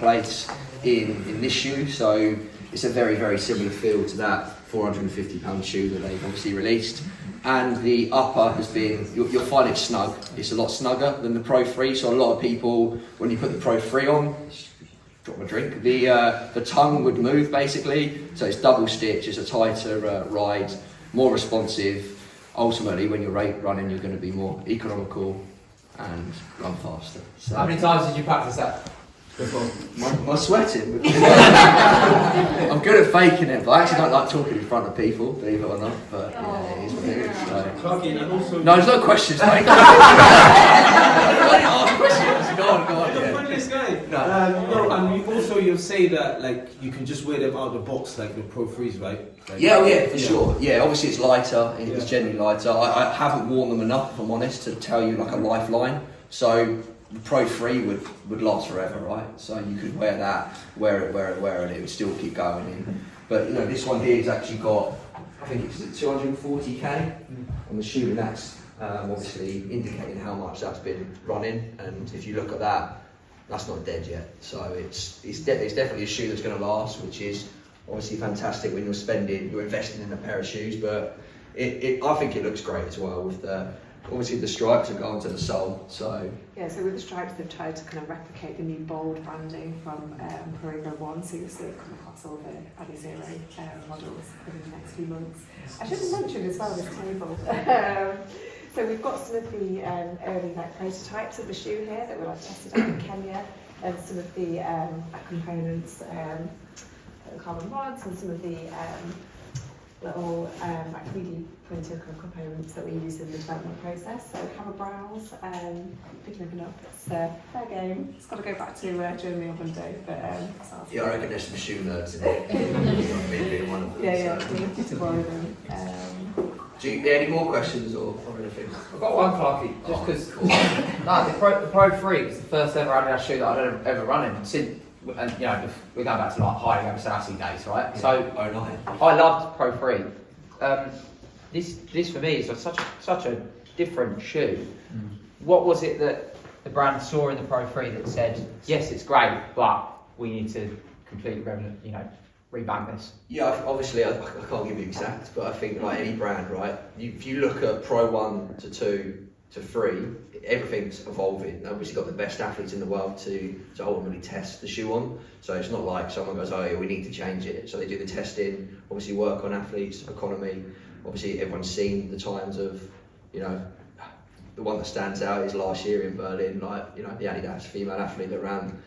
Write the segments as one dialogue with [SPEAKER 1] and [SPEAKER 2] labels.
[SPEAKER 1] place in this shoe, so it's a very, very similar feel to that £450 shoe that they've obviously released. And the upper has been, you'll find it snug. It's a lot snugger than the Pro 3, so a lot of people, when you put the Pro 3 on, drop my drink, the tongue would move basically, so it's double stitch, it's a tighter ride, more responsive. Ultimately, when you're running, you're going to be more economical and run faster. So,
[SPEAKER 2] how many times did you practice that before?
[SPEAKER 1] My sweating. I'm good at faking it, but I actually don't like talking in front of people, believe it or not. But yeah, it is what it is. So. No, there's no questions, mate. Ask questions. Go on.
[SPEAKER 3] You're the funniest guy. No, and you'll say that like you can just wear them out of the box like the Pro 3s, right? Like,
[SPEAKER 1] yeah, for sure. Yeah, obviously it's lighter. It's generally lighter. I haven't worn them enough, if I'm honest, to tell you like a lifeline. So the Pro 3 would last forever, right? So you could wear that, wear it, and it would still keep going in. But this one here has actually got, I think it's 240k on the shoe, and that's obviously indicating how much that's been running. And if you look at that, that's not dead yet. So it's definitely a shoe that's going to last, which is obviously fantastic when you're investing in a pair of shoes. But I think it looks great as well with obviously the stripes are going to the sole. So
[SPEAKER 4] yeah, so with the stripes they've tried to kind of replicate the new bold branding from Pro 1, so you'll see it come across all the Adizero models within the next few months. I should have mentioned as well this table. So we've got some of the early prototypes of the shoe here that were tested out in Kenya, and some of the components, carbon rods, and some of the little 3D printed components that we use in the development process. So have a browse, pick anything up. It's a fair game. It's got to go back to Germany on Monday, but
[SPEAKER 1] yeah, I reckon there's some shoe nerds in it. Being one of them.
[SPEAKER 4] Yeah, we need to borrow them.
[SPEAKER 1] Do you any more questions or anything?
[SPEAKER 2] I've got one, Clarky, just because the Pro 3 was the first ever Adidas shoe that I'd ever run in. Since, and we're going back to like Haile Selassie days, right?
[SPEAKER 1] Yeah.
[SPEAKER 2] So I loved Pro 3. This for me is such a different shoe. What was it that the brand saw in the Pro 3 that said, yes, it's great, but we need to completely revamp this?
[SPEAKER 1] Yeah, obviously I can't give you exact, but I think like any brand, right? If you look at Pro 1 to 2 to 3, everything's evolving. Obviously got the best athletes in the world to ultimately test the shoe on. So it's not like someone goes, oh yeah, we need to change it. So they do the testing, obviously work on athletes, economy. Obviously everyone's seen the times of, the one that stands out is last year in Berlin, the Adidas female athlete that ran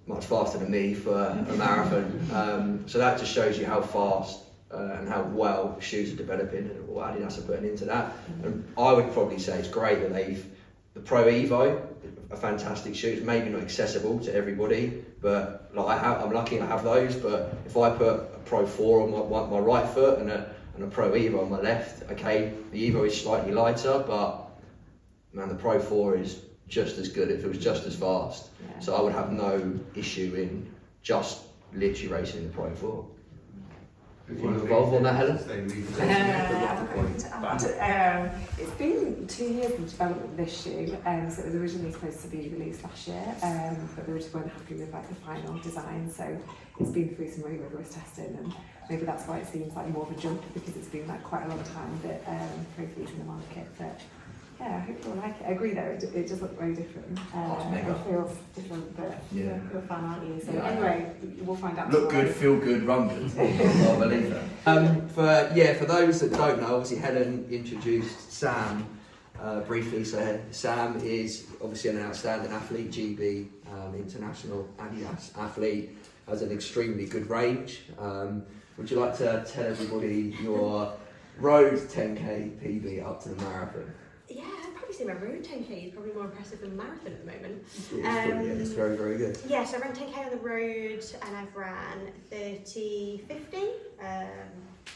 [SPEAKER 1] much faster than me for a marathon. So that just shows you how fast and how well shoes are developing and what Adidas are putting into that. And I would probably say it's great that the Pro Evo, a fantastic shoe. It's maybe not accessible to everybody, but I'm lucky I have those. But if I put a Pro 4 on my right foot and a Pro Evo on my left, okay, the Evo is slightly lighter, but man, the Pro 4 is just as good. It feels just as fast. Yeah. So I would have no issue in just literally racing the Pro 4. You want to evolve on that, Helen?
[SPEAKER 4] It's been 2 years in development of this shoe, so it was originally supposed to be released last year, but they just weren't happy with the final design, so it's been through some really rigorous testing, and maybe that's why it seems like more of a jump, because it's been quite a long time that Pro 3's in the market. But yeah, I hope you'll like it. I agree though, it does look very different. It feels different, but you're a fan, aren't you? So anyway, we'll find out.
[SPEAKER 1] Look good, feel good, run good. I believe that. For those that don't know, obviously Helen introduced Sam briefly. So Sam is obviously an outstanding athlete, GB international Adidas athlete, has an extremely good range. Would you like to tell everybody your road 10k PB up to the marathon?
[SPEAKER 5] Yeah, I'd probably say my road 10k is probably more impressive than the marathon at the moment.
[SPEAKER 1] It's very, very good.
[SPEAKER 5] Yeah, so I ran 10k on the road and I've ran 30, 50. I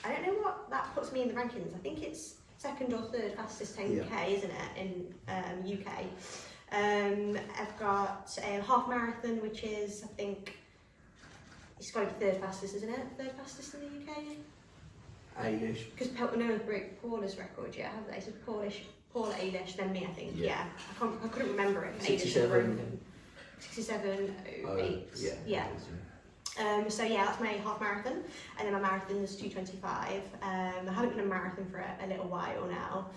[SPEAKER 5] don't know what that puts me in the rankings. I think it's second or third fastest 10k, isn't it, in UK. I've got a half marathon, which is, I think, it's got to be third fastest, isn't it? Third fastest in the UK?
[SPEAKER 1] Adish.
[SPEAKER 5] Because no one's broke Paula's record yet, have they? So Paula Adish, then me, I think. Yeah. I couldn't remember it.
[SPEAKER 1] 67.
[SPEAKER 5] 67.08.
[SPEAKER 1] Yeah.
[SPEAKER 5] Yeah. So yeah, that's my half marathon, and then my marathon is 2:25. I haven't done a marathon for a little while now,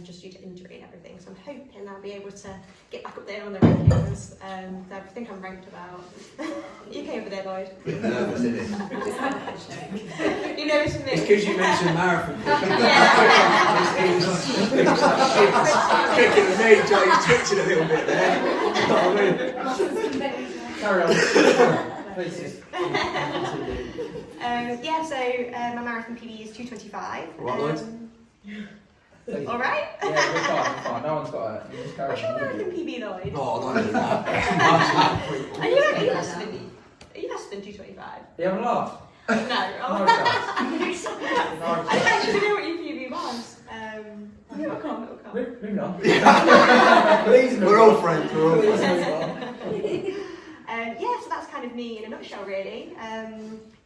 [SPEAKER 5] just due to injury and everything. So I'm hoping I'll be able to get back up there on the rankings. So I think I'm ranked about. You came over there, Lloyd.
[SPEAKER 1] Bit nervous, isn't it?
[SPEAKER 5] You know it's me.
[SPEAKER 3] It's because you mentioned marathon.
[SPEAKER 1] Kicking with me, Joe, you're twitching a little bit there. You know what I mean?
[SPEAKER 2] Carry on. Please just continue.
[SPEAKER 5] Yeah, so my marathon PB is 2:25.
[SPEAKER 1] Right, Lloyd?
[SPEAKER 2] Please.
[SPEAKER 5] All right.
[SPEAKER 2] Yeah, we're fine. No one's got it. You just carry
[SPEAKER 5] What's your
[SPEAKER 2] on.
[SPEAKER 5] marathon PB, Lloyd?
[SPEAKER 1] Oh, not even that.
[SPEAKER 5] Are you faster than 2:25?
[SPEAKER 2] You having a laugh?
[SPEAKER 5] No.
[SPEAKER 2] No, it's
[SPEAKER 5] I don't actually know what your PB was. It'll come.
[SPEAKER 2] Moving on.
[SPEAKER 3] Please,
[SPEAKER 1] We're all friends, we're all
[SPEAKER 2] Please
[SPEAKER 1] friends.
[SPEAKER 2] move on.
[SPEAKER 5] Yeah, so that's kind of me in a nutshell, really.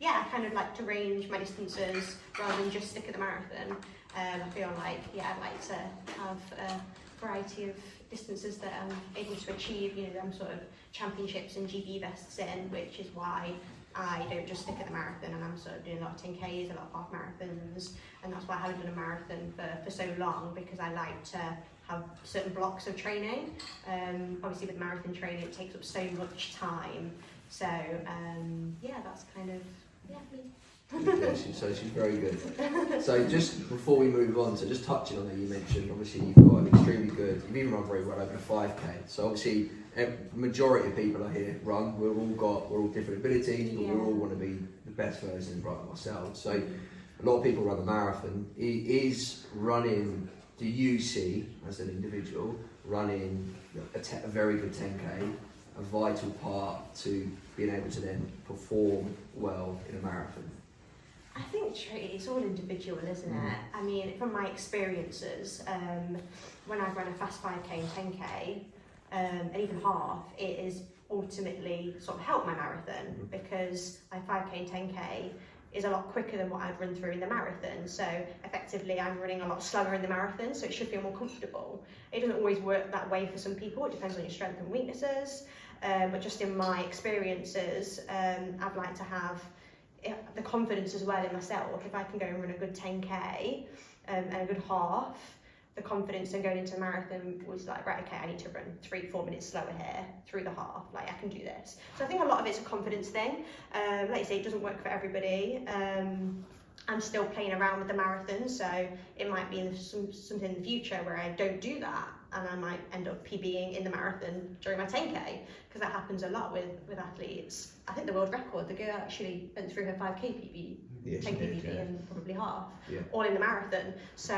[SPEAKER 5] Yeah, I kind of like to range my distances rather than just stick at the marathon. I feel like, yeah, I'd like to have a variety of distances that I'm able to achieve, you know, them sort of championships and GB vests in, which is why I don't just stick at the marathon, and I'm sort of doing a lot of 10Ks, a lot of half marathons, and that's why I haven't done a marathon for so long, because I like to have certain blocks of training. Obviously with marathon training it takes up so much time, so yeah, that's kind of me.
[SPEAKER 1] Yeah, so she's very good. So just before we move on, so just touching on that, you mentioned obviously you've got an extremely good, you've even run very well over the 5K. So obviously majority of people are here run. We're all different abilities, but we all want to be the best version of ourselves. So a lot of people run the marathon. Is running, do you see as an individual running a very good 10K a vital part to being able to then perform well in a marathon?
[SPEAKER 5] I think it's all individual, isn't it? I mean, from my experiences, when I've run a fast 5K and 10K, and even half, it is ultimately sort of helped my marathon, because my 5K and 10K is a lot quicker than what I'd run through in the marathon. So effectively I'm running a lot slower in the marathon, so it should feel more comfortable. It doesn't always work that way for some people, it depends on your strengths and weaknesses, but just in my experiences, I'd like to have the confidence as well in myself. If I can go and run a good 10K and a good half, the confidence in going into the marathon was like, right, okay, I need to run 3-4 minutes slower here through the half, like I can do this. So I think a lot of it's a confidence thing. Like you say, it doesn't work for everybody. I'm still playing around with the marathon, so it might be something in the future where I don't do that, and I might end up PBing in the marathon during my 10K, because that happens a lot with athletes. I think the world record, the girl actually went through her 5K PB, 10K PB and probably half, all in the marathon. So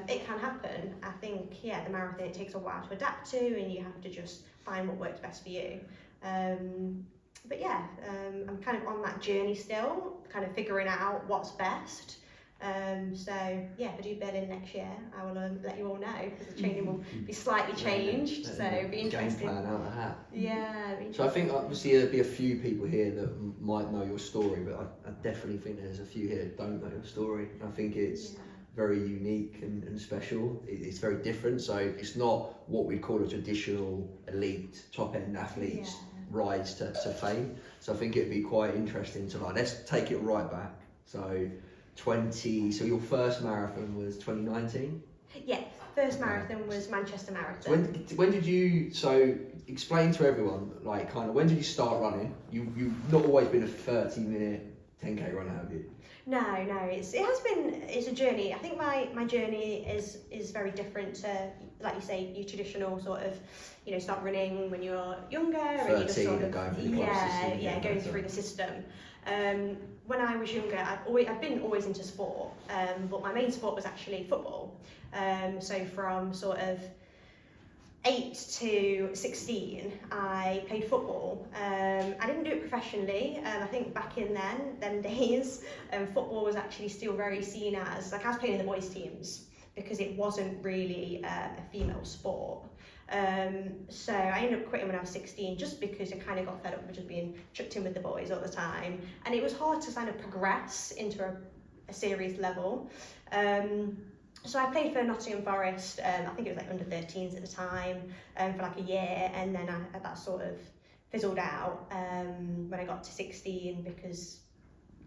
[SPEAKER 5] it can happen. I think, the marathon, it takes a while to adapt to, and you have to just find what works best for you. But I'm kind of on that journey still, kind of figuring out what's best. So if I do Berlin next year, I will let you all know, because the training will be slightly changed. So it'll be interesting.
[SPEAKER 1] Game plan out of the hat.
[SPEAKER 5] Yeah.
[SPEAKER 1] So I think obviously there'll be a few people here that might know your story, but I definitely think there's a few here that don't know your story. I think it's very unique and special. It's very different. So it's not what we call a traditional elite top end athletes rise to fame. So I think it'd be quite interesting to let's take it right back. So so your first marathon was 2019?
[SPEAKER 5] Yeah, first marathon was Manchester Marathon.
[SPEAKER 1] When did you, so explain to everyone, when did you start running? You've not always been a 30-minute 10K runner, have you?
[SPEAKER 5] No, it's a journey. I think my journey is very different to, like you say, your traditional sort of, start running when you're younger, and you just sort of
[SPEAKER 1] going through the
[SPEAKER 5] going through the system. When I was younger, I've been always into sport, but my main sport was actually football. So from sort of 8 to 16, I played football. I didn't do it professionally. I think back in them days, football was actually still very seen as, I was playing in the boys' teams, because it wasn't really a female sport. So I ended up quitting when I was 16, just because I kind of got fed up with just being chucked in with the boys all the time, and it was hard to kind of progress into a serious level. So I played for Nottingham Forest, I think it was under 13s at the time, for a year, and then that sort of fizzled out when I got to 16 because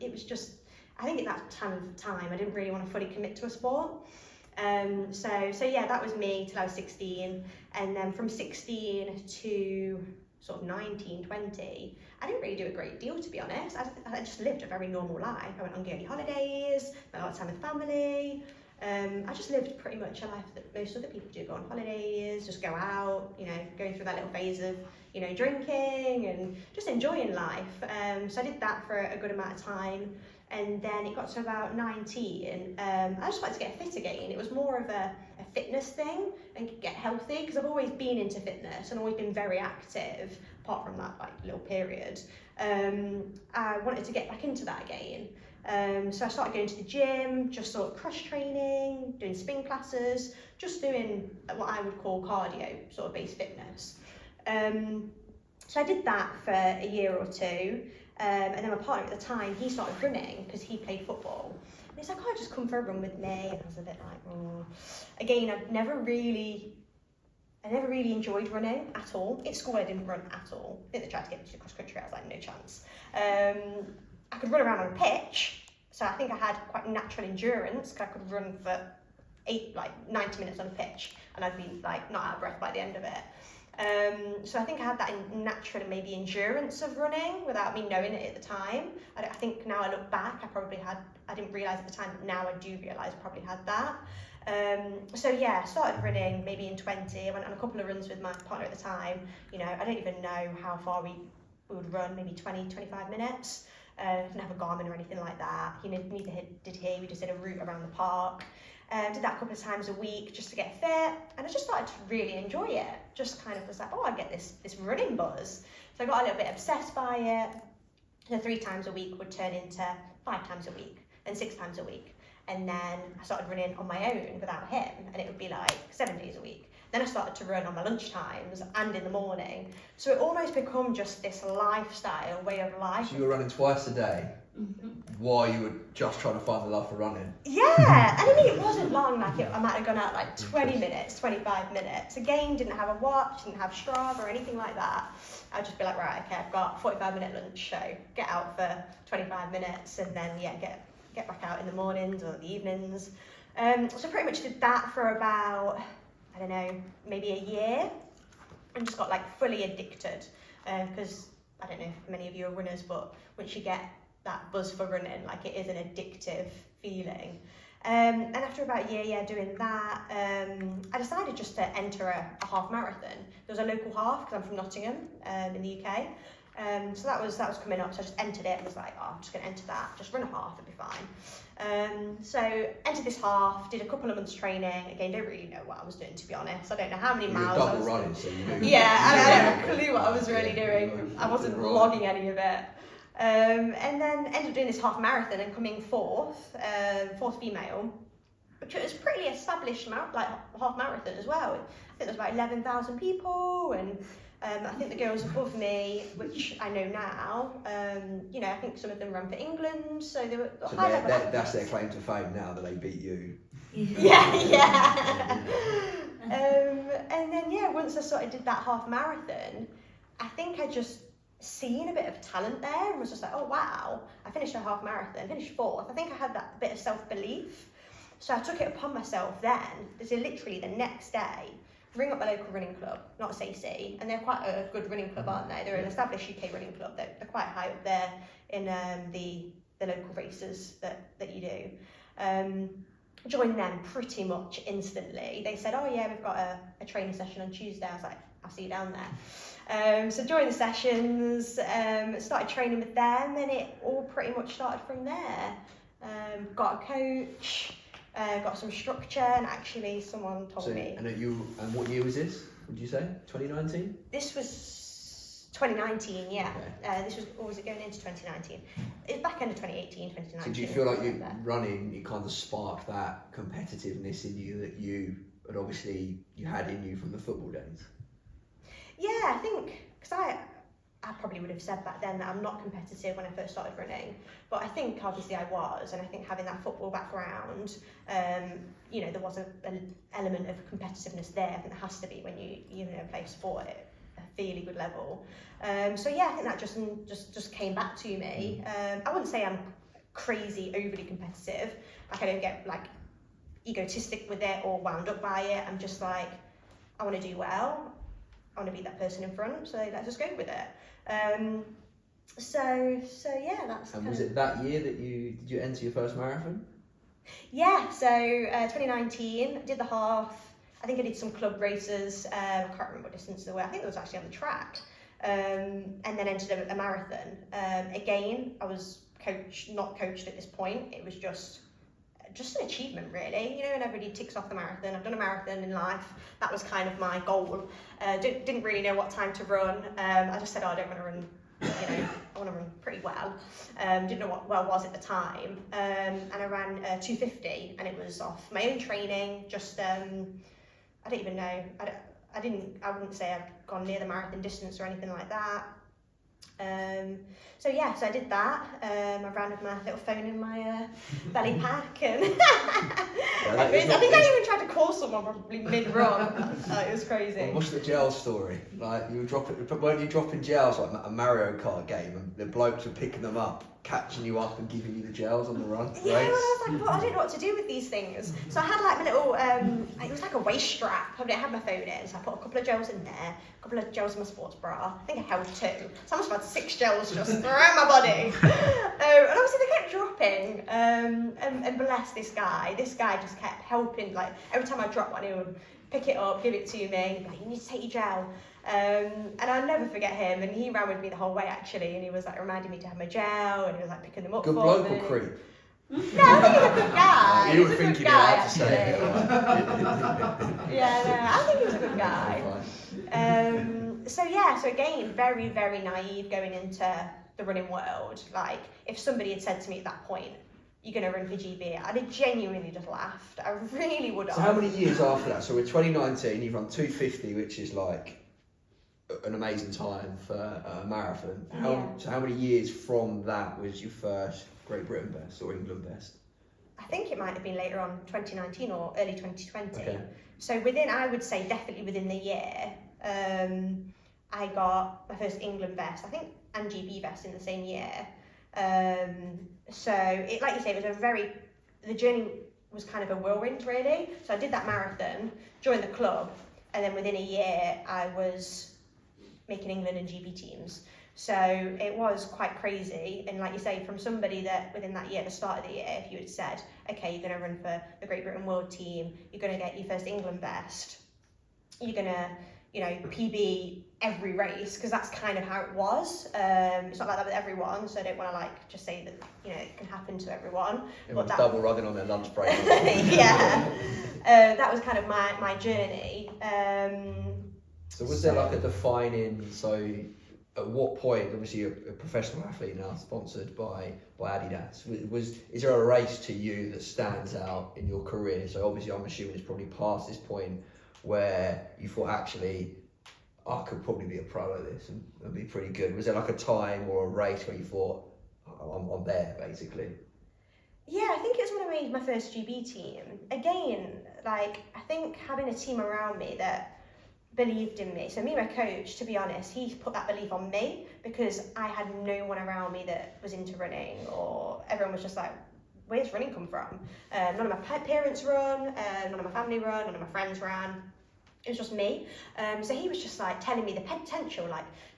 [SPEAKER 5] it was just, I think at that time I didn't really want to fully commit to a sport. So yeah, that was me till I was 16, and then from 16 to sort of 19, 20, I didn't really do a great deal, to be honest. I just lived a very normal life. I went on girly holidays, spent a lot of time with family. I just lived pretty much a life that most other people do, go on holidays, just go out, you know, going through that little phase of, you know, drinking and just enjoying life. So I did that for a good amount of time. And then it got to about 19, I just wanted to get fit again. It was more of a fitness thing and get healthy, because I've always been into fitness and always been very active, apart from that like little period. I wanted to get back into that again. So I started going to the gym, just sort of cross training, doing spin classes, just doing what I would call cardio, sort of based fitness. So I did that for a year or two. And then my partner at the time, he started running because he played football. And he's like, oh, just come for a run with me. And I was a bit like, oh. Again, I never really enjoyed running at all. At school, I didn't run at all. I think they tried to get me to cross country. I was like, no chance. I could run around on a pitch. So I think I had quite natural endurance, because I could run for 90 minutes on a pitch. And I'd be like not out of breath by the end of it. So I think I had that natural maybe endurance of running without me knowing it at the time. I think now I look back, I didn't realise at the time, but now I do realise I probably had that. So yeah, I started running maybe in 20. I went on a couple of runs with my partner at the time. You know, I don't even know how far we would run, maybe 20, 25 minutes. Didn't have a Garmin or anything like that. Neither did he. We just did a route around the park. Did that a couple of times a week just to get fit, and I just started to really enjoy it. Just kind of was like, oh, I get this running buzz. So I got a little bit obsessed by it. So 3 times a week would turn into 5 times a week, and 6 times a week. And then I started running on my own without him, and it would be like 7 days a week. Then I started to run on my lunch times and in the morning. So it almost become just this lifestyle, way of life.
[SPEAKER 1] So you were running twice a day while you were just trying to find the love for running?
[SPEAKER 5] Yeah, and I mean, it wasn't long, like I might have gone out like 20 minutes, 25 minutes. Again, didn't have a watch, didn't have Strava or anything like that. I'd just be like, right, okay, I've got a 45-minute lunch, so get out for 25 minutes and then, yeah, get back out in the mornings or the evenings. So pretty much did that for about, I don't know, maybe a year, and just got like fully addicted, because I don't know if many of you are runners, but once you get that buzz for running, like it is an addictive feeling. And after about a year, doing that, I decided just to enter a half marathon. There was a local half, because I'm from Nottingham in the UK. So that was coming up, so I just entered it and was like, oh, I'm just going to enter that, just run a half, it'll be fine. So entered this half, did a couple of months training. Again, don't really know what I was doing, to be honest. I don't know how many miles I was
[SPEAKER 1] running, so you knew.
[SPEAKER 5] Yeah, I don't have a clue what I was really doing. I wasn't logging any of it. And then ended up doing this half marathon and coming fourth female, which was pretty established half marathon as well. I think there was about 11,000 people, and I think the girls above me, which I know now, you know, I think some of them ran for England, so they were high level.
[SPEAKER 1] That's their claim to fame now, that they beat you.
[SPEAKER 5] Yeah. And then once I sort of did that half marathon, I think I just seen a bit of talent there and was just like, oh wow, I finished a half marathon, finished fourth. I think I had that bit of self-belief. So I took it upon myself then, so literally the next day, ring up my local running club, not SAC, and they're quite a good running club, aren't they? They're an established UK running club. They're quite high up there in the local races that you do. Joined them pretty much instantly. They said, oh yeah, we've got a training session on Tuesday. I was like, I'll see you down there. So joined the sessions, started training with them, and it all pretty much started from there. Got a coach, got some structure, and actually someone told me.
[SPEAKER 1] And what year was this, would you say? 2019?
[SPEAKER 5] This was 2019, yeah.
[SPEAKER 1] Okay.
[SPEAKER 5] Or was it going into 2019? It's back end of 2018, 2019.
[SPEAKER 1] So do you feel like you running, it kind of sparked that competitiveness in you that you had in you from the football days?
[SPEAKER 5] Yeah, I think, because I probably would have said back then that I'm not competitive when I first started running, but I think obviously I was, and I think having that football background, you know, there was an element of competitiveness there. I think there has to be when you play sport really good level. So yeah, I think that just came back to me. I wouldn't say I'm crazy overly competitive. Like I don't get like egotistic with it or wound up by it. I'm just like, I want to do well. I want to be that person in front. So let's just go with it. So yeah, that's.
[SPEAKER 1] And was it that year that did you enter your first marathon?
[SPEAKER 5] Yeah, so 2019, did the half. I think I did some club races. I can't remember what distance they were. I think it was actually on the track. And then entered a marathon. Again, I was not coached at this point. It was just an achievement, really. You know, and everybody ticks off the marathon. I've done a marathon in life. That was kind of my goal. Didn't really know what time to run. I just said, I don't want to run. You know, I want to run pretty well. Didn't know what well was at the time. And I ran 250, and it was off my own training. Just I don't even know. I wouldn't say I've gone near the marathon distance or anything like that. So yeah, so I did that. I ran with my little phone in my belly pack, and I think I even tried to call someone probably mid-run. It was crazy.
[SPEAKER 1] What's the gel story? Like weren't you dropping gels like a Mario Kart game, and the blokes were picking them up, catching you up, and giving you the gels on the run?
[SPEAKER 5] Yeah, well, I was like, well, I didn't know what to do with these things. So I had like my little, it was like a waist strap. I had my phone in, so I put a couple of gels in there, a couple of gels in my sports bra. I think I held 2. So I must have had 6 gels just around my body. And obviously they kept dropping. And bless this guy. This guy just kept helping. Like every time I dropped one, he would pick it up, give it to me. Like, you need to take your gel. And I'll never forget him, and he ran with me the whole way actually, and he was like reminding me to have my gel, and he was like picking them up
[SPEAKER 1] Good
[SPEAKER 5] for
[SPEAKER 1] bloke
[SPEAKER 5] me.
[SPEAKER 1] or creep?
[SPEAKER 5] No, I think he's a good guy.
[SPEAKER 1] You were
[SPEAKER 5] He's a good
[SPEAKER 1] thinking
[SPEAKER 5] guy,
[SPEAKER 1] it, I had to say it.
[SPEAKER 5] Yeah, no, I think he was a good guy. So again, very, very naive going into the running world. Like, if somebody had said to me at that point, you're going to run for GB, I'd have genuinely just laughed. I really would have.
[SPEAKER 1] So how many years after that? So we're 2019, you've run 250, which is like an amazing time for a marathon. So how many years from that was your first Great Britain best or England best?
[SPEAKER 5] I think it might have been later on, 2019 or early 2020.
[SPEAKER 1] Okay.
[SPEAKER 5] So I would say definitely within the year, I got my first England vest, I think, and GB vest in the same year. So it, like you say, it was the journey was kind of a whirlwind really. So I did that marathon, joined the club, and then within a year I was making England and GB teams. So it was quite crazy. And like you say, from somebody that within that year, the start of the year, if you had said, okay, you're going to run for the Great Britain World Team, you're going to get your first England best, you're going to, PB every race, because that's kind of how it was. It's not like that with everyone, so I don't want to just say that, it can happen to everyone.
[SPEAKER 1] Everyone's double running on their lunch break.
[SPEAKER 5] Yeah. That was kind of my journey.
[SPEAKER 1] So was there like a defining, at what point, obviously you're a professional athlete now, sponsored by Adidas, is there a race to you that stands out in your career? So obviously I'm assuming it's probably past this point where you thought, actually, I could probably be a pro at this and be pretty good. Was there like a time or a race where you thought, I'm there, basically?
[SPEAKER 5] Yeah, I think it was when I made my first GB team. Again, I think having a team around me that believed in me. So me and my coach, to be honest, he put that belief on me because I had no one around me that was into running, or everyone was just like, where's running come from? None of my parents run, none of my family run, none of my friends ran. It was just me. So he was just telling me the potential,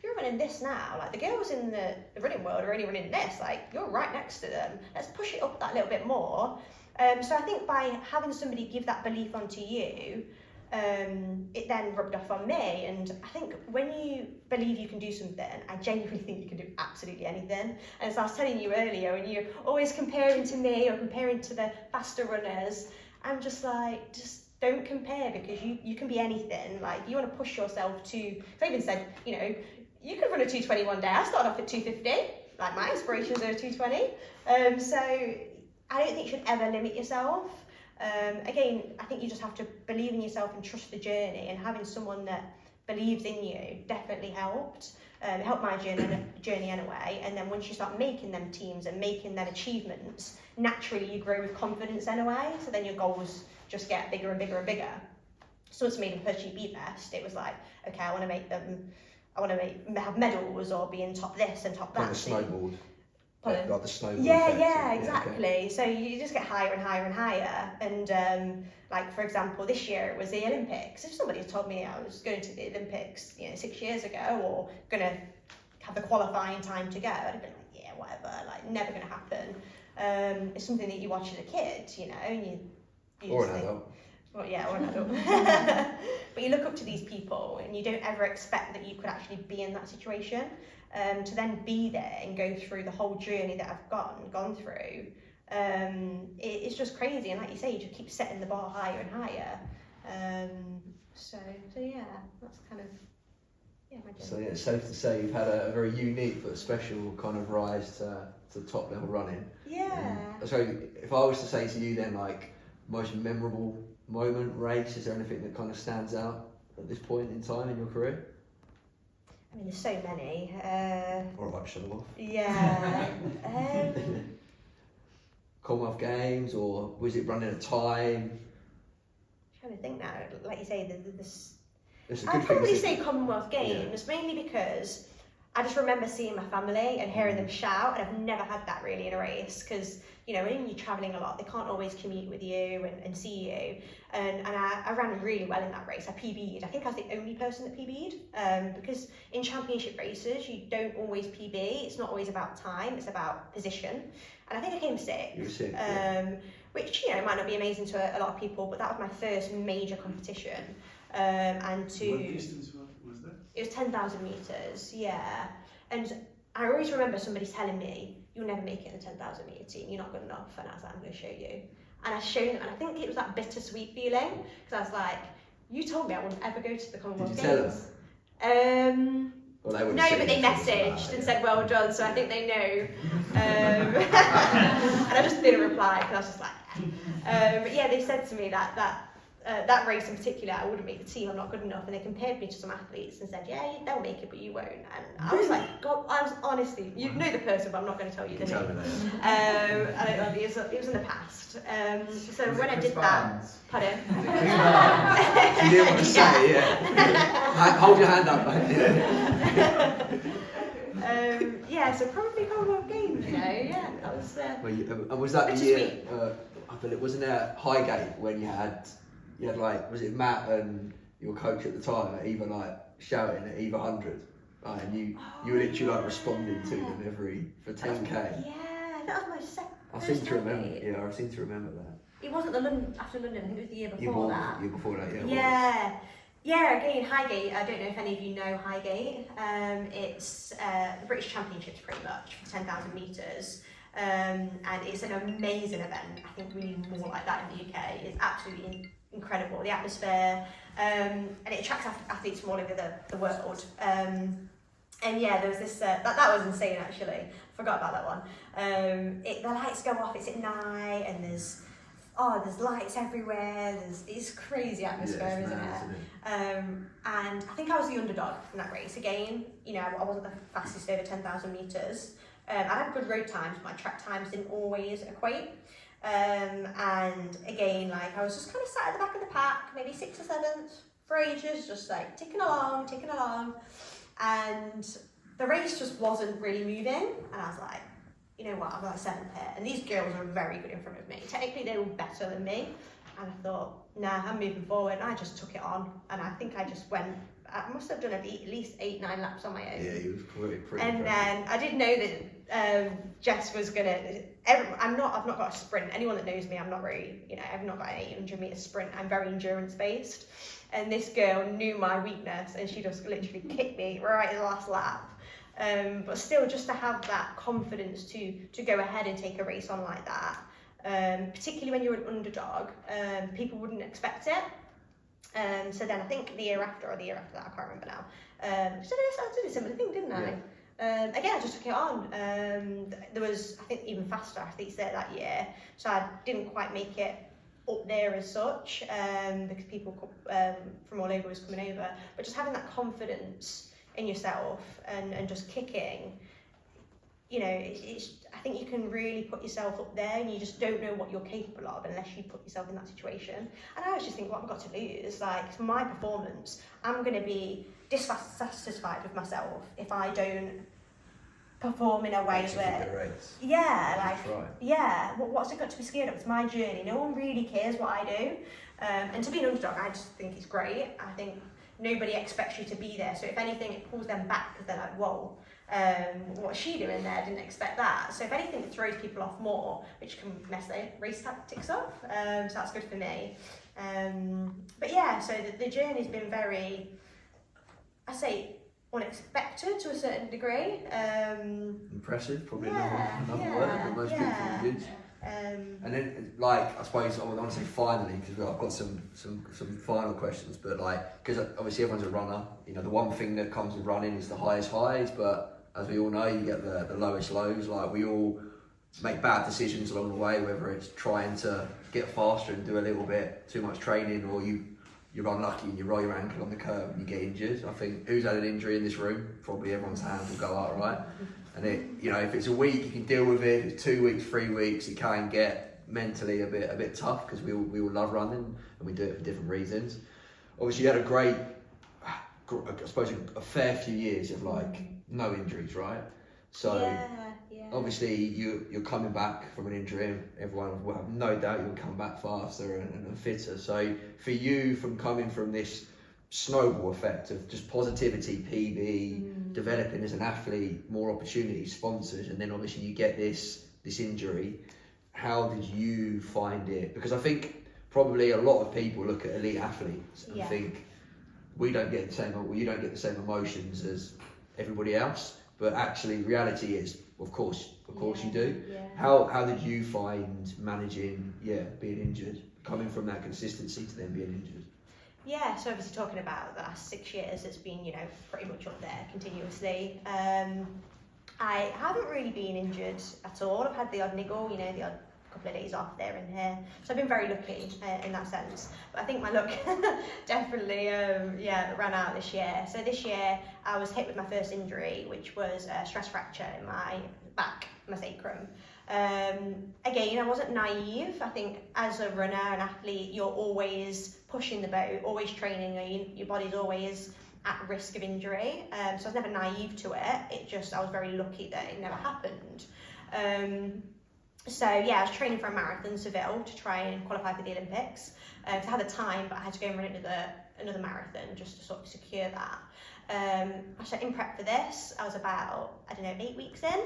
[SPEAKER 5] you're running this now, the girls in the running world are only running this, you're right next to them. Let's push it up that little bit more. So I think by having somebody give that belief onto you, it then rubbed off on me. And I think when you believe you can do something, I genuinely think you can do absolutely anything. And as I was telling you earlier, when you're always comparing to me or comparing to the faster runners, I'm just just don't compare, because you can be anything. You want to push yourself to, I even said, you could run a 220 one day. I started off at 250, my inspirations are 220. So I don't think you should ever limit yourself. Again, I think you just have to believe in yourself and trust the journey, and having someone that believes in you definitely helped. It helped my journey anyway. And then once you start making them teams and making them achievements, naturally you grow with confidence anyway. So then your goals just get bigger and bigger and bigger. So once I made the first GB vest, it was okay, I want to I want to have medals or be in top this and top that.
[SPEAKER 1] Kind of snowboard.
[SPEAKER 5] Pardon?
[SPEAKER 1] Like the snowboard.
[SPEAKER 5] Yeah,
[SPEAKER 1] effect.
[SPEAKER 5] yeah,
[SPEAKER 1] Okay.
[SPEAKER 5] exactly. So you just get higher and higher and higher. And like for example, this year it was the Olympics. If somebody had told me I was going to the Olympics, 6 years ago, or going to have the qualifying time to go, I'd have been like, yeah, whatever. Like, never going to happen. It's something that you watch as a kid, and you
[SPEAKER 1] Or
[SPEAKER 5] just
[SPEAKER 1] an
[SPEAKER 5] think,
[SPEAKER 1] adult.
[SPEAKER 5] well, yeah, or an adult. But you look up to these people, and you don't ever expect that you could actually be in that situation. To then be there and go through the whole journey that I've gone through, it's just crazy. And like you say, you just keep setting the bar higher and higher. So yeah, that's kind of my journey.
[SPEAKER 1] So yeah, it's safe to say you've had a very unique but special kind of rise to top level running.
[SPEAKER 5] Yeah.
[SPEAKER 1] So if I was to say to you then, like, most memorable moment, race, is there anything that kind of stands out at this point in time in your career?
[SPEAKER 5] I mean, there's so many.
[SPEAKER 1] Or about show off?
[SPEAKER 5] Yeah.
[SPEAKER 1] Commonwealth Games, or was it running a time?
[SPEAKER 5] Trying to think now. Like you say,
[SPEAKER 1] It's a good
[SPEAKER 5] I'd
[SPEAKER 1] thing,
[SPEAKER 5] probably
[SPEAKER 1] isn't
[SPEAKER 5] say
[SPEAKER 1] it?
[SPEAKER 5] Commonwealth Games, mainly because I just remember seeing my family and hearing them shout, and I've never had that really in a race, because when you're travelling a lot, they can't always commute with you and see you, and I ran really well in that race. I PB'd. I think I was the only person that PB'd, because in championship races you don't always PB. It's not always about time, it's about position, and I think I came sixth.
[SPEAKER 1] You were sixth,
[SPEAKER 5] Which might not be amazing to a lot of people, but that was my first major competition. And to
[SPEAKER 6] What distance was that?
[SPEAKER 5] it was 10,000 metres, yeah. And I always remember somebody telling me, you'll never make it in the 10,000 metre team, you're not good enough. And I was like, I'm going to show you. And I showed them, and I think it was that bittersweet feeling, because I was like, you told me I wouldn't ever go to the Commonwealth
[SPEAKER 1] Did you tell
[SPEAKER 5] Games.
[SPEAKER 1] Well, they wouldn't
[SPEAKER 5] No,
[SPEAKER 1] say
[SPEAKER 5] but they
[SPEAKER 1] anything
[SPEAKER 5] messaged
[SPEAKER 1] about
[SPEAKER 5] and
[SPEAKER 1] it.
[SPEAKER 5] said well done, so I think they know. And I just didn't reply because I was just like, but yeah, they said to me that race in particular, I wouldn't make the team, I'm not good enough, and they compared me to some athletes and said, yeah, they'll make it, but you won't. And I was like, God, I was honestly, you know the person, but I'm not going to tell you the
[SPEAKER 1] Tell me
[SPEAKER 5] name.
[SPEAKER 1] that.
[SPEAKER 5] I don't know, it was in the past. So
[SPEAKER 2] Was
[SPEAKER 5] when
[SPEAKER 2] it
[SPEAKER 5] I
[SPEAKER 2] Chris
[SPEAKER 5] did
[SPEAKER 2] Barnes?
[SPEAKER 5] that, pardon?
[SPEAKER 1] You didn't want to say it, yeah. Hold your hand up, mate.
[SPEAKER 5] Yeah, so probably Commonwealth Games, yeah, that was.
[SPEAKER 1] And was that the
[SPEAKER 5] Bittersweet.
[SPEAKER 1] year? I believe, wasn't there Highgate when you had like, was it Matt and your coach at the time at either like shouting at either 100, and you were literally like responding to them for 10k.
[SPEAKER 5] Yeah, that was my second.
[SPEAKER 1] I seem to remember. Yeah, I seem to remember that.
[SPEAKER 5] It wasn't the London after London. I think it was the year before that.
[SPEAKER 1] Year before that, yeah. it was.
[SPEAKER 5] Yeah. Yeah, again, Highgate, I don't know if any of you know Highgate. It's the British Championships pretty much for 10,000 metres. And it's an amazing event. I think we need more like that in the UK. It's absolutely incredible, the atmosphere. And it attracts athletes from all over the world. And yeah, there was this, that was insane actually. Forgot about that one. The lights go off, it's at night, and there's lights everywhere. It's crazy atmosphere, isn't it? And I think I was the underdog in that race again. I wasn't the fastest over 10,000 metres. I had good road times, but my track times didn't always equate. And again, like I was just kind of sat at the back of the pack, maybe 6th or 7th, for ages, just like ticking along. And the race just wasn't really moving. And I was like, you know what, I'm like 7th here, and these girls are very good in front of me. Technically, they were better than me, and I thought, nah, I'm moving forward, and I just took it on, and I think I just went, I must have done at least 8-9 laps on my own.
[SPEAKER 1] Yeah, you was pretty
[SPEAKER 5] And then I did know that Jess was gonna, I've not got a sprint. Anyone that knows me, I'm not very, I've not got an 800 metre sprint. I'm very endurance based, and this girl knew my weakness, and she just literally kicked me right in the last lap. But still, just to have that confidence to go ahead and take a race on like that, particularly when you're an underdog, people wouldn't expect it. So then I think the year after that, I can't remember now, I did a similar thing, didn't I? Again, I just took it on. There was, I think, even faster athletes there that year, so I didn't quite make it up there as such, because people from all over was coming over. But just having that confidence in yourself and just kicking, you know, I think you can really put yourself up there, and you just don't know what you're capable of unless you put yourself in that situation. And I always just think, what have I got to lose? Like, for my performance, I'm going to be dissatisfied with myself if I don't perform in a way where, what's it got to be scared of? It's my journey. No one really cares what I do. And to be an underdog, I just think it's great. I think nobody expects you to be there. So if anything, it pulls them back because they're like, whoa, what's she doing there? Didn't expect that. So if anything, it throws people off more, which can mess their race tactics up. So that's good for me. But yeah, so the journey's been very, I say, unexpected to a certain degree.
[SPEAKER 1] Impressive, probably
[SPEAKER 5] yeah,
[SPEAKER 1] another
[SPEAKER 5] yeah,
[SPEAKER 1] word, but most
[SPEAKER 5] yeah.
[SPEAKER 1] people use. And then, like, I suppose I want to say finally, because I've got some final questions, but like, because obviously everyone's a runner, you know, the one thing that comes with running is the highest highs, but as we all know, you get the lowest lows. Like, we all make bad decisions along the way, whether it's trying to get faster and do a little bit too much training, or you're unlucky and you roll your ankle on the curb and you get injured. I think, who's had an injury in this room? Probably everyone's hand will go up, right? And it, you know, if it's a week, you can deal with it. If it's 2 weeks, 3 weeks, it can get mentally a bit tough, because we all love running and we do it for different reasons. Obviously, you had I suppose, a fair few years of like no injuries, right? So
[SPEAKER 5] Yeah.
[SPEAKER 1] obviously you're coming back from an injury. Everyone will have no doubt you'll come back faster and fitter. So for you, from coming from this snowball effect of just positivity, PB, developing as an athlete, more opportunities, sponsors, and then obviously you get this injury, how did you find it? Because I think probably a lot of people look at elite athletes and think, you don't get the same emotions as everybody else, but actually reality is, of course you do.
[SPEAKER 5] Yeah.
[SPEAKER 1] How did you find managing being injured, coming from that consistency to then being injured?
[SPEAKER 5] Yeah, so obviously talking about the last 6 years, it's been, you know, pretty much up there continuously. I haven't really been injured at all. I've had the odd niggle, you know, the odd couple of days off there and here. So I've been very lucky in that sense. But I think my luck definitely ran out this year. So this year I was hit with my first injury, which was a stress fracture in my back, my sacrum. Again, I wasn't naive. I think as a runner, an athlete, you're always pushing the boat, always training. Your body's always at risk of injury. So I was never naive to it. I was very lucky that it never happened. So yeah, I was training for a marathon, Seville, to try and qualify for the Olympics. Because I had the time, but I had to go and run another marathon just to sort of secure that. Actually, in prep for this, I was about, 8 weeks in.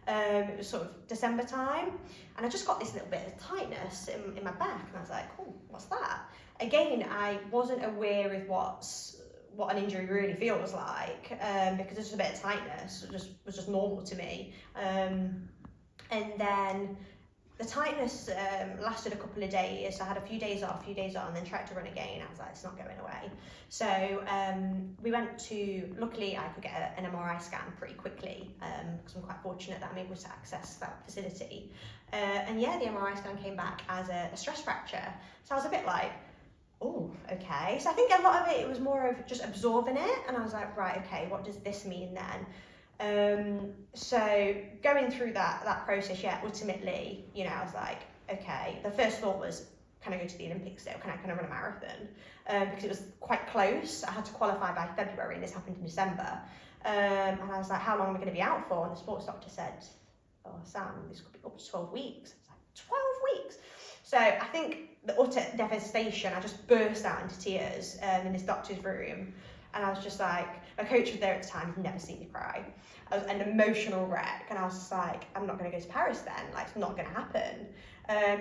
[SPEAKER 5] It was sort of December time, and I just got this little bit of tightness in my back, and I was like, oh, what's that? Again, I wasn't aware of what an injury really feels like, because it's just a bit of tightness. It was just normal to me. And then the tightness lasted a couple of days. So I had a few days off, and then tried to run again. I was like, it's not going away. So we went to, luckily I could get an MRI scan pretty quickly, because I'm quite fortunate that I'm able to access that facility. And yeah, the MRI scan came back as a stress fracture. So I was a bit like, oh, okay. So I think a lot of it was more of just absorbing it. And I was like, right, okay, what does this mean then? So going through that process, ultimately, you know, I was like, okay, the first thought was, can I go to the Olympics still? Can I run a marathon? Because it was quite close. I had to qualify by February, and this happened in December. And I was like, how long am I going to be out for? And the sports doctor said, oh, Sam, this could be up to 12 weeks. I was like, 12 weeks? So I think the utter devastation, I just burst out into tears in this doctor's room. And I was just like, my coach was there at the time, he'd never seen me cry. I was an emotional wreck, and I was just like, I'm not going to go to Paris then, like, it's not going to happen.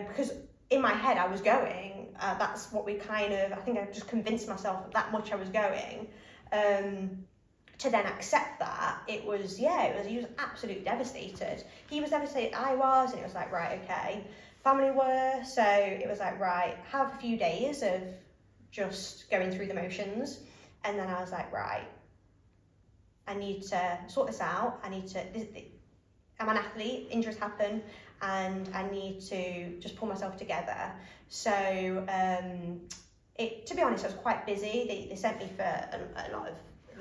[SPEAKER 5] Because in my head I was going, that's what I think I just convinced myself that much I was going. To then accept that, he was absolutely devastated. He was devastated, I was, and it was like, right, okay. Family were, so it was like, right, have a few days of just going through the motions. And then I was like, right, I need to sort this out. I'm an athlete, injuries happen, and I need to just pull myself together. So to be honest, I was quite busy. They sent me for a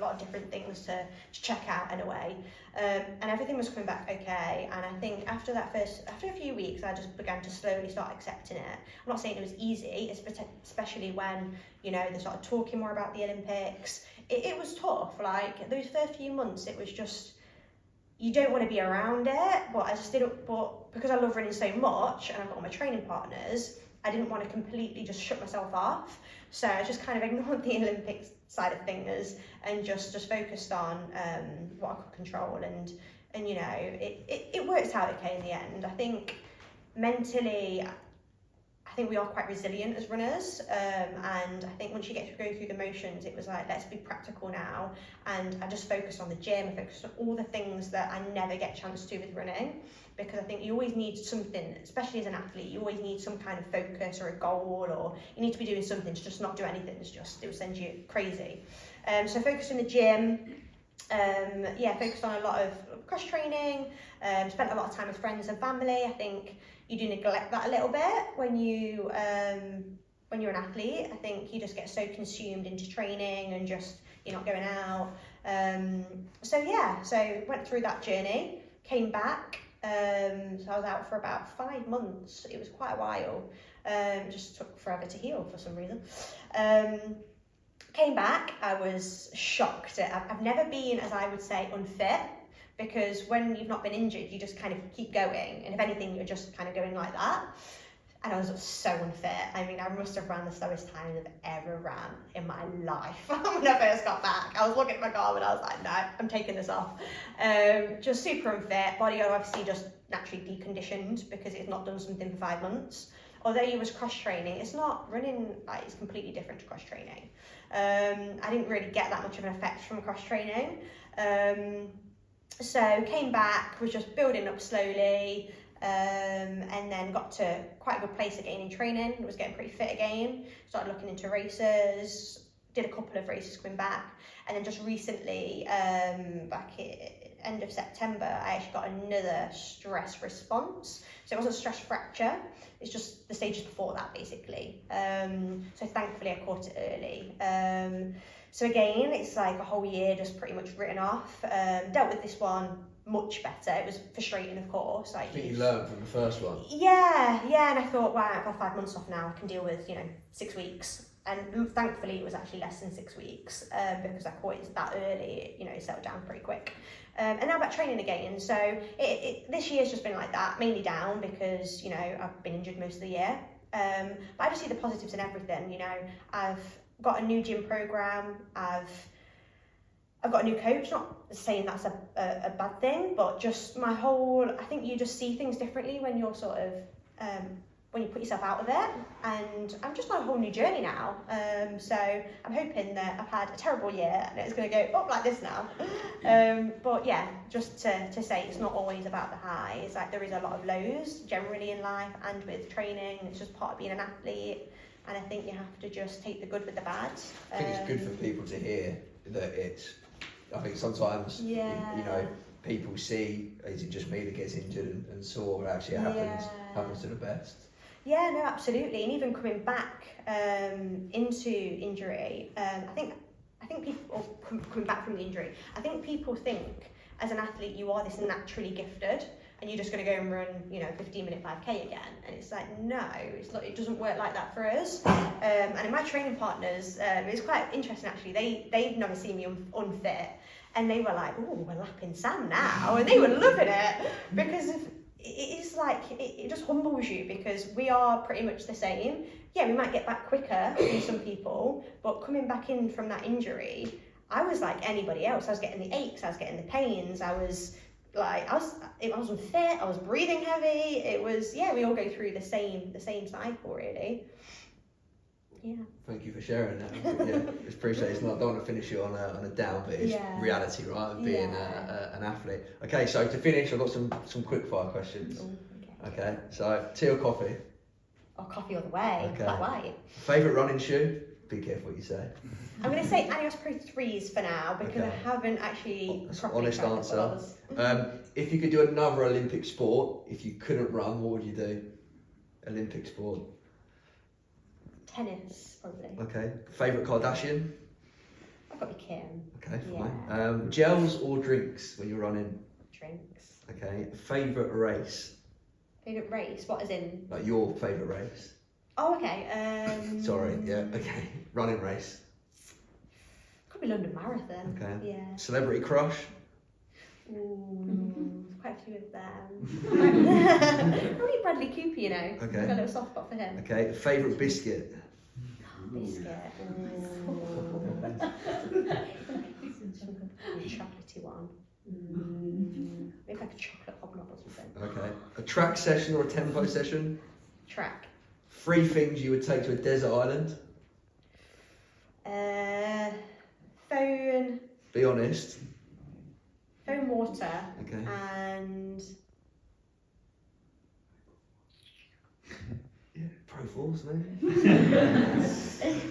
[SPEAKER 5] lot of different things to check out in a way. And everything was coming back okay. And I think after a few weeks, I just began to slowly start accepting it. I'm not saying it was easy, especially when, you know, they started talking more about the Olympics. It was tough. Like those first few months, it was just, you don't want to be around it, but I just didn't, but because I love running so much and I've got all my training partners, I didn't want to completely just shut myself off. So I just kind of ignored the Olympics side of things and just focused on what I could control, and you know, it worked out okay in the end. I think mentally, I think we are quite resilient as runners, and I think once you get to go through the motions, it was like, let's be practical now. And I just focused on the gym, I focused on all the things that I never get a chance to do with running, because I think you always need something, especially as an athlete, you always need some kind of focus or a goal, or you need to be doing something. To just not do anything, it will send you crazy. So focused on the gym, focused on a lot of cross training, spent a lot of time with friends and family. I think you do neglect that a little bit when you're an athlete. I think you just get so consumed into training and just you're not going out. So went through that journey, came back. So I was out for about 5 months. It was quite a while. It just took forever to heal for some reason. Came back, I was shocked. I've never been, as I would say, unfit, because when you've not been injured, you just kind of keep going. And if anything, you're just kind of going like that. And I was so unfit. I mean, I must have ran the slowest time I've ever ran in my life when I first got back. I was looking at my car and I was like, no, I'm taking this off. Just super unfit. Body obviously just naturally deconditioned because it's not done something for 5 months. Although you was cross training, it's not running, like, it's completely different to cross training. I didn't really get that much of an effect from cross training. So came back, was just building up slowly, and then got to quite a good place again in training. Was getting pretty fit again, started looking into races, did a couple of races coming back, and then just recently, back at end of September, I actually got another stress response. So it wasn't a stress fracture, it's just the stages before that basically. So thankfully I caught it early. So again, it's like a whole year just pretty much written off. Dealt with this one much better. It was frustrating, of course. Like,
[SPEAKER 1] I think you learned from the first one.
[SPEAKER 5] Yeah, and I thought, wow, I've had 5 months off now, I can deal with, 6 weeks. And thankfully it was actually less than 6 weeks, because I caught it that early, it settled down pretty quick. And now about training again. So this year's just been like that, mainly down because, I've been injured most of the year. But I just see the positives in everything. I've got a new gym program, I've got a new coach, not saying that's a bad thing, but just I think you just see things differently when you're sort of, when you put yourself out of it, and I'm just on a whole new journey now. So I'm hoping that I've had a terrible year and it's going to go up like this now. But yeah, just to say it's not always about the highs. Like, there is a lot of lows generally in life and with training. It's just part of being an athlete, and I think you have to just take the good with the bad.
[SPEAKER 1] I think it's good for people to hear that I think sometimes, people see, is it just me that gets injured and sore, but actually it happens to the best.
[SPEAKER 5] Yeah, no, absolutely. And even coming back into injury, I think people, coming back from the injury, I think people think as an athlete you are this naturally gifted and you're just going to go and run, 15-minute 5K again. And it's like, no, it doesn't work like that for us. And in my training partners, it's quite interesting actually. They've never seen me unfit, and they were like, oh, we're lapping Sam now, and they were loving it because it's like, it just humbles you because we are pretty much the same. Yeah, we might get back quicker than some people, but coming back in from that injury, I was like anybody else. I was getting the aches, I was getting the pains, I was unfit, I was breathing heavy. It was, we all go through the same cycle really. Yeah. Thank
[SPEAKER 1] you for sharing that. It's appreciated. I don't want to finish you on a down, but it's reality, right, of being an athlete. Okay, so to finish, I've got some quick fire questions. Ooh, okay, so tea or coffee?
[SPEAKER 5] Oh, coffee all the way, flat white.
[SPEAKER 1] Favourite running shoe? Be careful what you say.
[SPEAKER 5] I'm going to say Adidas Pro 3s for now because I haven't actually properly
[SPEAKER 1] honest answer. If you could do another Olympic sport, if you couldn't run, what would you do? Olympic sport?
[SPEAKER 5] Tennis, probably.
[SPEAKER 1] Okay. Favourite Kardashian?
[SPEAKER 5] I've got to be Kim.
[SPEAKER 1] Okay, fine.
[SPEAKER 5] Yeah.
[SPEAKER 1] Gels or drinks when you're running?
[SPEAKER 5] Drinks.
[SPEAKER 1] Okay. Favourite race?
[SPEAKER 5] Favourite race? What is in?
[SPEAKER 1] Like your favourite race?
[SPEAKER 5] Oh, okay.
[SPEAKER 1] Sorry, yeah, okay. Running race.
[SPEAKER 5] Could be London Marathon.
[SPEAKER 1] Okay.
[SPEAKER 5] Yeah.
[SPEAKER 1] Celebrity crush?
[SPEAKER 5] Ooh, quite a few of them. Probably Bradley Cooper, you know.
[SPEAKER 1] Okay.
[SPEAKER 5] I've got a little soft spot for him.
[SPEAKER 1] Okay. Favourite biscuit?
[SPEAKER 5] Biscuit. Chocolatey one. Maybe like a chocolate hobnob or something.
[SPEAKER 1] Okay. A track session or a tempo session?
[SPEAKER 5] Track.
[SPEAKER 1] 3 things you would take to a desert island?
[SPEAKER 5] Phone.
[SPEAKER 1] Be honest.
[SPEAKER 5] Phone, water.
[SPEAKER 1] Okay.
[SPEAKER 5] And
[SPEAKER 1] Yeah, Pro Force maybe.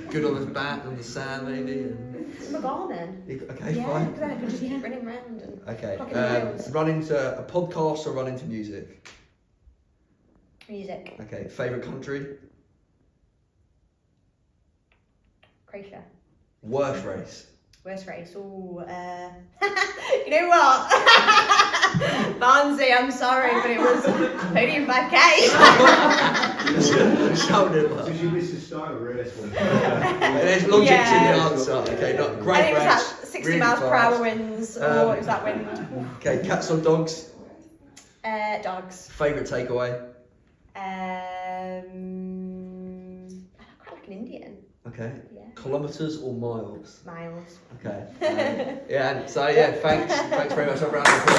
[SPEAKER 1] Good on the bat, on the sand maybe. And...
[SPEAKER 5] some Garmin.
[SPEAKER 1] Okay,
[SPEAKER 5] Yeah,
[SPEAKER 1] fine.
[SPEAKER 5] because then I could just keep running around and
[SPEAKER 1] Okay.
[SPEAKER 5] clocking the miles.
[SPEAKER 1] Run into a podcast or run into music?
[SPEAKER 5] Music.
[SPEAKER 1] Okay. Favourite country?
[SPEAKER 5] Croatia.
[SPEAKER 1] Worst race?
[SPEAKER 5] Worst race. Ooh, you know what? Barnsley, I'm sorry, but it was podium 5k.
[SPEAKER 1] Sounded well.
[SPEAKER 6] Did you miss the start race?
[SPEAKER 1] There's logic
[SPEAKER 5] Yeah.
[SPEAKER 1] in the answer. Okay, not
[SPEAKER 5] I
[SPEAKER 1] great
[SPEAKER 5] think it was
[SPEAKER 1] race.
[SPEAKER 5] that 60
[SPEAKER 1] really
[SPEAKER 5] miles per
[SPEAKER 1] fast.
[SPEAKER 5] hour winds, or it was that wind.
[SPEAKER 1] Okay, cats or dogs?
[SPEAKER 5] Dogs.
[SPEAKER 1] Favourite takeaway?
[SPEAKER 5] I quite like an Indian.
[SPEAKER 1] Okay.
[SPEAKER 5] Yeah.
[SPEAKER 1] Kilometres or miles?
[SPEAKER 5] Miles.
[SPEAKER 1] Okay. Yeah, and so yeah, thanks very much. A round of applause.